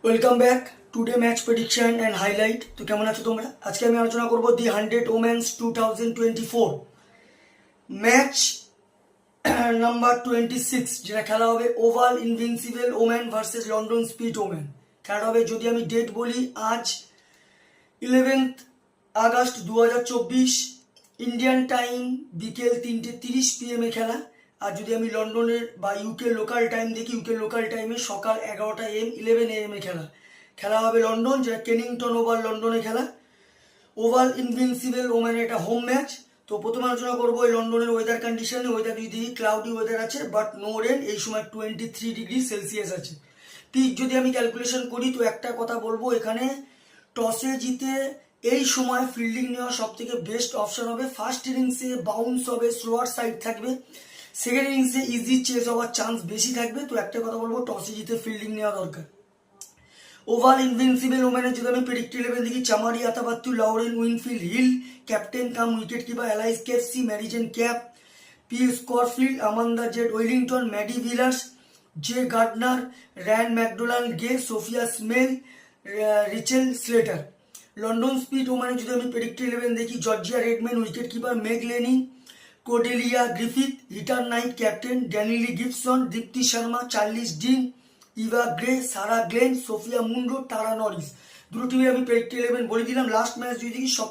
Welcome back today match prediction and highlight. তো কেমন আছো তোমরা? আজকে আমি আলোচনা করবো দি 100 ওমেন্স 2024 ম্যাচ নাম্বার 26, যেটা খেলা হবে oval invincible women versus London speed women. খেলাটা হবে, যদি আমি ডেট বলি, আজ 11 আগস্ট 2024 ইন্ডিয়ান টাইম বিকেল 3:30 PM খেলা। আর যদি আমি লন্ডনের বা ইউকে লোকাল টাইম দেখি, ইউকে লোকাল টাইমে সকাল 11টা AM 11 AM খেলা হবে লন্ডন, যেটা কেনিংটন ওভাল লন্ডনে খেলা। ওভাল ইনভিনসিবল ওমেন এটা হোম ম্যাচ। তো প্রথমে আলোচনা করবো এই লন্ডনের ওয়েদার কন্ডিশনে। ওয়েদার যদি ক্লাউডি ওয়েদার আছে, বাট নো রেন। এই সময় 23°C আছে। পিক যদি আমি ক্যালকুলেশন করি, তো একটা কথা বলবো, এখানে টসে জিতে এই সময় ফিল্ডিং নেওয়া সব থেকে বেস্ট অপশন হবে। ফার্স্ট ইনিংসে বাউন্স হবে, স্লোয়ার সাইড থাকবে। সেকেন্ড ইনিংসে ইজি চেস হওয়ার চান্স বেশি থাকবে। তো একটা কথা বলবো, টসে জিতে ফিল্ডিং নেওয়া দরকার। ওভাল ইনভিনসিবল ওমেনের যদি আমি প্রেডিক্ট 11 দেখি, Chamari Athapaththu, Lauren Winfield Hill, captain cum wicket keeper Alice Capsey, Marizanne Kapp, P Scholfield, Amanda Jade Wellington, Mady Villiers, J Gardner, Ryan McDonald Gay, Sophia Smale, Rachel Slater. London Spirit ওমেনে যদি আমি predict 11 দেখি, Georgia Redmayne wicket keeper, Meg Lanning, Cordelia Griffith, Heather Knight captain, Danielle Gibson, Deepti Sharma, Charlie Dean, Eva Gray, Sarah Glenn, Sophia Munro, Tara Norris. দুটো টিমে আমি predict 11 বলে দিলাম। Last match যদি দেখি, সব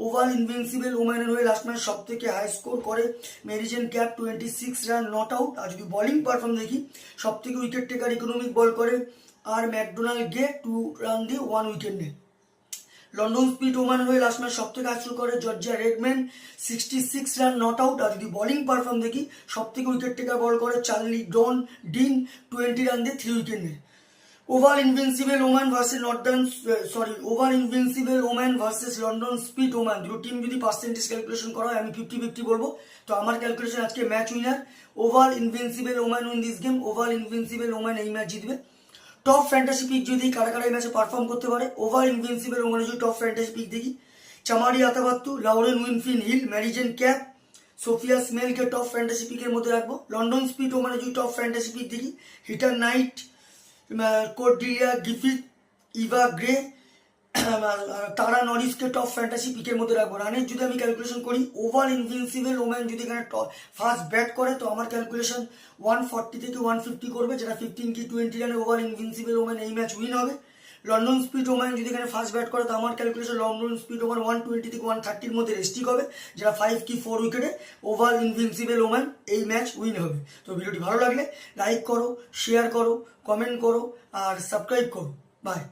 ওভাল ইনভিনসিবল ওমেনের হয়ে লাস্ট ম্যাচ সব থেকে হাই স্কোর করে Marizanne Kapp, 26 run not out. আর যদি বোলিং পারফর্ম দেখি, সব থেকে উইকেট টেকার ইকোনমিক বল করে আর ম্যাকডোনাল্ড গে, 2 রান দিয়ে 1 উইকেট নেয়। লন্ডন স্পিড ওমেনের হয়ে লাস্ট ম্যাচ সব থেকে হাই স্কোর করে Georgia Redmayne, 66 run not out. আর যদি বোলিং পারফর্ম দেখি, সব থেকে উইকেট টেকার বল করে চার্লি ডিন, 20 রান দিয়ে 3 উইকেট নেয়। Oval invincible women versus London speed women, দুটো টিম যদি পার্সেন্টেজ ক্যালকুলেশন করা হয়, আমি 50-50 বলবো। তো আমার ক্যালকুলেশন আজকে match winner oval invincible women win this game. Oval invincible women এই ম্যাচ জিতবে। টপ ফ্যান্টাসি পিক যদি কারা কারা এই ম্যাচে পারফর্ম করতে পারে, ওভাল ইনভিনসিবল ওমেনে যদি টপ ফ্যান্টাসি পিক দেখি, Chamari Athapaththu, Lauren Winfield Hill, Marizanne Kapp, Sophia স্মেলকে টপ ফ্যান্টাসি পিকের মধ্যে রাখবো। লন্ডন স্পিড ওমেনে যদি টপ ফ্যান্টাসি পিক দেখি, Heather Knight, Cordelia Griffith, Eva Gray, Tara নরিসকে টপ ফ্যান্টাসি পিকের মধ্যে রাখবো। রানের যদি আমি ক্যালকুলেশন করি, ওভাল ইনভিনসিবল ওমেন যদি এখানে ফার্স্ট ব্যাট করে, তো আমার ক্যালকুলেশন 140 থেকে 150 করবে, যেটা 15 কি 20 রানে ওভাল ইনভিনসিবল ওমেন এই ম্যাচ উইন হবে। লন্ডন স্পিড ওমেন যদি এখানে ফার্স্ট ব্যাট করে, তো আমার ক্যালকুলেশন লন্ডন স্পিড ওমেন 120 থেকে 130-র মধ্যে রেস্টিক হবে, যেটা 5 কি 4 উইকেটে ওভাল ইনভিনসিবল ওমেন এই ম্যাচ উইন হবে। তো ভিডিওটি ভালো লাগলে লাইক করো, শেয়ার করো, কমেন্ট করো আর সাবস্ক্রাইব করো। বাই।